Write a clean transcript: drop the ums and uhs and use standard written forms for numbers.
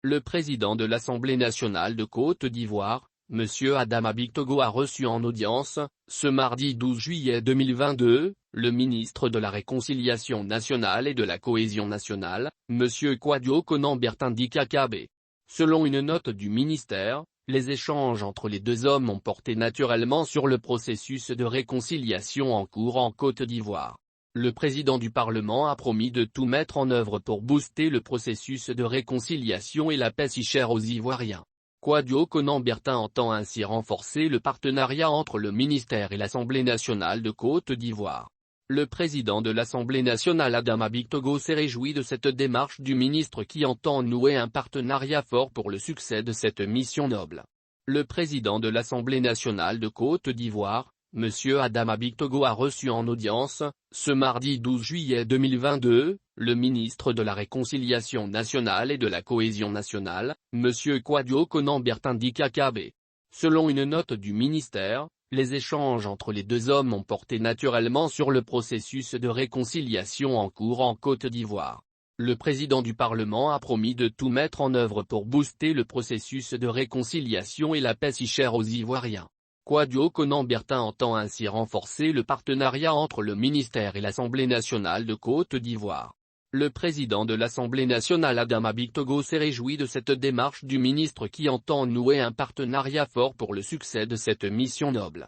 Le président de l'Assemblée nationale de Côte d'Ivoire, M. Adama Bictogo a reçu en audience, ce mardi 12 juillet 2022, le ministre de la Réconciliation nationale et de la Cohésion nationale, M. Kwadwo Konan-Bertin Dikakabe. Selon une note du ministère, les échanges entre les deux hommes ont porté naturellement sur le processus de réconciliation en cours en Côte d'Ivoire. Le président du Parlement a promis de tout mettre en œuvre pour booster le processus de réconciliation et la paix si chère aux Ivoiriens. Kwadwo Konan-Bertin entend ainsi renforcer le partenariat entre le ministère et l'Assemblée nationale de Côte d'Ivoire. Le président de l'Assemblée nationale Adama Bictogo s'est réjoui de cette démarche du ministre qui entend nouer un partenariat fort pour le succès de cette mission noble. Le président de l'Assemblée nationale de Côte d'Ivoire, M. Adama Bictogo a reçu en audience, ce mardi 12 juillet 2022, le ministre de la Réconciliation nationale et de la Cohésion nationale, M. Kwadwo Konan-Bertin Dikakabe. Selon une note du ministère, les échanges entre les deux hommes ont porté naturellement sur le processus de réconciliation en cours en Côte d'Ivoire. Le président du Parlement a promis de tout mettre en œuvre pour booster le processus de réconciliation et la paix si chère aux Ivoiriens. Kwadwo Konan-Bertin entend ainsi renforcer le partenariat entre le ministère et l'Assemblée nationale de Côte d'Ivoire. Le président de l'Assemblée nationale Adama Bictogo s'est réjoui de cette démarche du ministre qui entend nouer un partenariat fort pour le succès de cette mission noble.